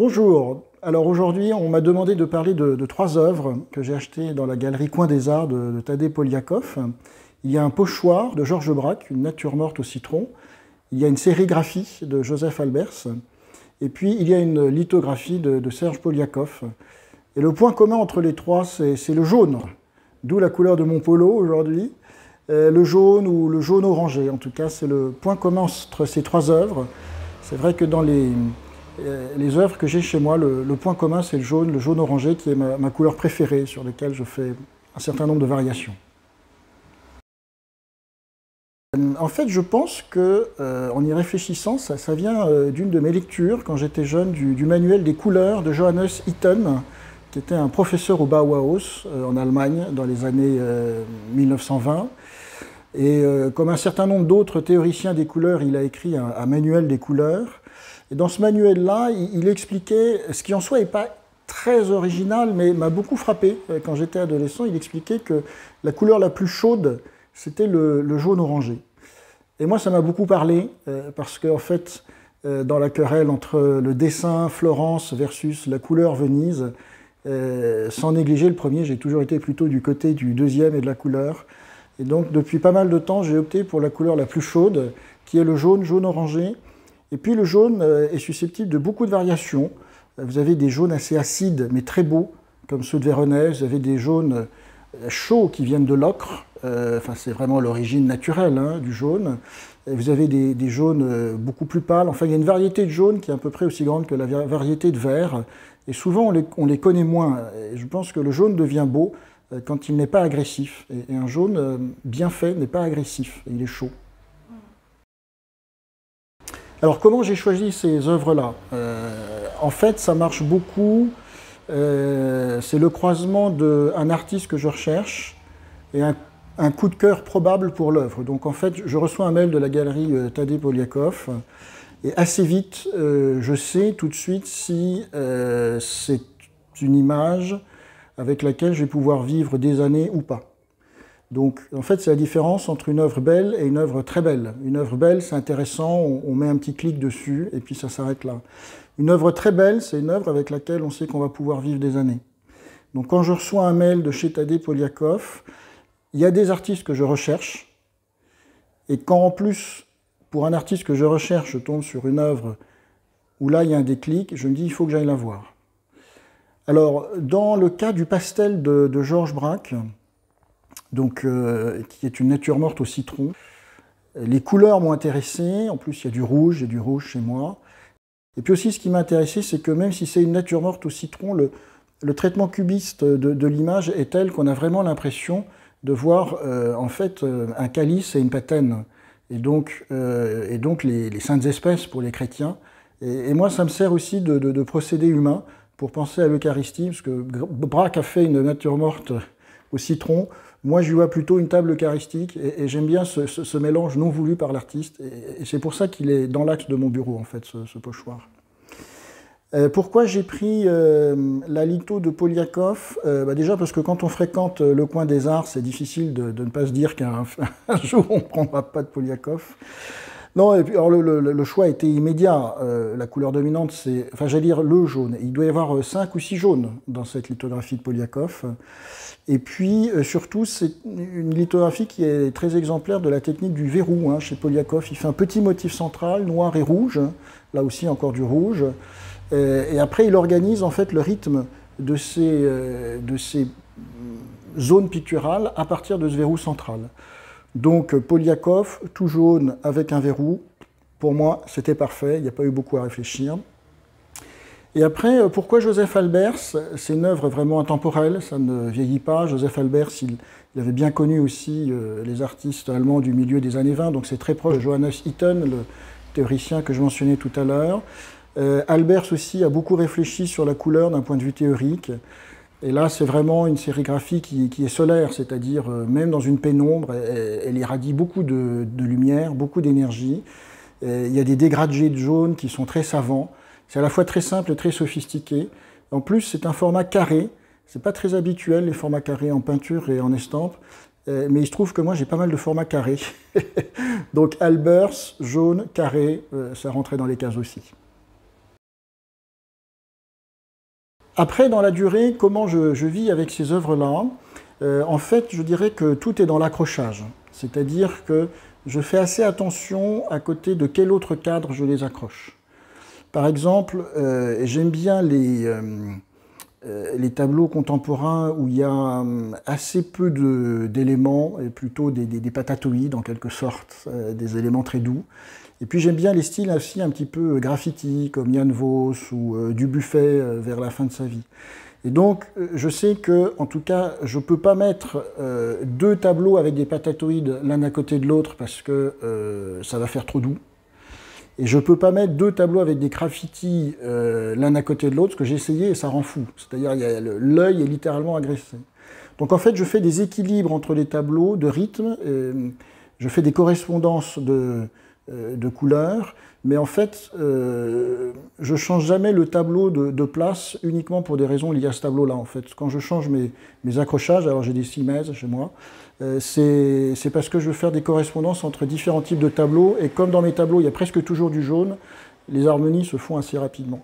Bonjour, alors aujourd'hui on m'a demandé de parler de trois œuvres que j'ai achetées dans la galerie Coin des Arts de Tadej Poliakoff. Il y a un pochoir de Georges Braque, une nature morte au citron. Il y a une sérigraphie de Joseph Albers. Et puis il y a une lithographie de Serge Poliakoff. Et le point commun entre les trois, c'est le jaune, d'où la couleur de mon polo aujourd'hui. Le jaune ou le jaune orangé, en tout cas, c'est le point commun entre ces trois œuvres. C'est vrai que dans les œuvres que j'ai chez moi, le point commun, c'est le jaune orangé, qui est ma couleur préférée, sur laquelle je fais un certain nombre de variations. En fait, je pense qu'en y réfléchissant, ça vient d'une de mes lectures, quand j'étais jeune, du manuel des couleurs de Johannes Itten, qui était un professeur au Bauhaus, en Allemagne, dans les années 1920. Et comme un certain nombre d'autres théoriciens des couleurs, il a écrit un manuel des couleurs. Et dans ce manuel-là, il expliquait, ce qui en soi n'est pas très original, mais m'a beaucoup frappé quand j'étais adolescent, il expliquait que la couleur la plus chaude, c'était le jaune orangé. Et moi, ça m'a beaucoup parlé, parce qu'en fait, dans la querelle entre le dessin Florence versus la couleur Venise, sans négliger le premier, j'ai toujours été plutôt du côté du deuxième et de la couleur. Et donc, depuis pas mal de temps, j'ai opté pour la couleur la plus chaude, qui est le jaune orangé. Et puis le jaune est susceptible de beaucoup de variations. Vous avez des jaunes assez acides, mais très beaux, comme ceux de Véronèse. Vous avez des jaunes chauds qui viennent de l'ocre. Enfin, c'est vraiment l'origine naturelle du jaune. Et vous avez des jaunes beaucoup plus pâles. Enfin, il y a une variété de jaunes qui est à peu près aussi grande que la variété de vert. Et souvent, on les connaît moins. Et je pense que le jaune devient beau quand il n'est pas agressif. Et un jaune bien fait n'est pas agressif, il est chaud. Alors comment j'ai choisi ces œuvres-là? En fait, ça marche beaucoup. C'est le croisement d'un artiste que je recherche et un coup de cœur probable pour l'œuvre. Donc en fait, je reçois un mail de la galerie Tadej Poliakoff et assez vite, je sais tout de suite si c'est une image avec laquelle je vais pouvoir vivre des années ou pas. Donc, en fait, c'est la différence entre une œuvre belle et une œuvre très belle. Une œuvre belle, c'est intéressant, on met un petit clic dessus, et puis ça s'arrête là. Une œuvre très belle, c'est une œuvre avec laquelle on sait qu'on va pouvoir vivre des années. Donc, quand je reçois un mail de chez Tadej Poliakoff, il y a des artistes que je recherche, et quand en plus, pour un artiste que je recherche, je tombe sur une œuvre où là, il y a un déclic, je me dis, il faut que j'aille la voir. Alors, dans le cas du pastel de Georges Braque, donc, qui est une nature morte au citron. Les couleurs m'ont intéressé, en plus il y a du rouge chez moi. Et puis aussi ce qui m'a intéressé, c'est que même si c'est une nature morte au citron, le traitement cubiste de l'image est tel qu'on a vraiment l'impression de voir en fait un calice et une patène. Et donc les saintes espèces pour les chrétiens. Et moi ça me sert aussi de procédé humain pour penser à l'Eucharistie, parce que Braque a fait une nature morte au citron. Moi, je vois plutôt une table eucharistique et j'aime bien ce mélange non voulu par l'artiste. Et c'est pour ça qu'il est dans l'axe de mon bureau, en fait, ce pochoir. Pourquoi j'ai pris la litho de Poliakoff? Déjà parce que quand on fréquente le coin des arts, c'est difficile de ne pas se dire qu'un jour on ne prendra pas de Poliakoff. Non, et puis alors le choix était immédiat. La couleur dominante, c'est, enfin j'allais dire le jaune. Il doit y avoir 5 ou 6 jaunes dans cette lithographie de Poliakoff. Et puis surtout, c'est une lithographie qui est très exemplaire de la technique du verrou chez Poliakoff. Il fait un petit motif central, noir et rouge, là aussi encore du rouge. Et après, il organise en fait le rythme de ces zones picturales à partir de ce verrou central. Donc Poliakoff, tout jaune avec un verrou, pour moi c'était parfait, il n'y a pas eu beaucoup à réfléchir. Et après, pourquoi Joseph Albers? C'est une œuvre vraiment intemporelle, ça ne vieillit pas. Joseph Albers, il avait bien connu aussi les artistes allemands du milieu des années 20, donc c'est très proche de Johannes Itten, le théoricien que je mentionnais tout à l'heure. Albers aussi a beaucoup réfléchi sur la couleur d'un point de vue théorique. Et là, c'est vraiment une sérigraphie qui est solaire, c'est-à-dire même dans une pénombre, elle irradie beaucoup de lumière, beaucoup d'énergie. Il y a des dégradés de jaune qui sont très savants. C'est à la fois très simple et très sophistiqué. En plus, c'est un format carré. C'est pas très habituel, les formats carrés en peinture et en estampe. Mais il se trouve que moi, j'ai pas mal de formats carrés. Donc Albers, jaune, carré, ça rentrait dans les cases aussi. Après, dans la durée, comment je vis avec ces œuvres-là? En fait, je dirais que tout est dans l'accrochage. C'est-à-dire que je fais assez attention à côté de quel autre cadre je les accroche. Par exemple, j'aime bien les tableaux contemporains où il y a assez peu d'éléments, et plutôt des patatoïdes en quelque sorte, des éléments très doux. Et puis j'aime bien les styles aussi un petit peu graffiti, comme Jan Vos ou Dubuffet vers la fin de sa vie. Et donc je sais que, en tout cas, je ne peux pas mettre deux tableaux avec des patatoïdes l'un à côté de l'autre parce que ça va faire trop doux. Et je ne peux pas mettre deux tableaux avec des graffitis l'un à côté de l'autre, parce que j'ai essayé et ça rend fou. C'est-à-dire l'œil est littéralement agressé. Donc en fait, je fais des équilibres entre les tableaux de rythme, je fais des correspondances de couleurs, mais en fait, je ne change jamais le tableau de place uniquement pour des raisons liées à ce tableau-là. En fait, quand je change mes accrochages, alors j'ai des simèses chez moi, c'est parce que je veux faire des correspondances entre différents types de tableaux, et comme dans mes tableaux, il y a presque toujours du jaune, les harmonies se font assez rapidement.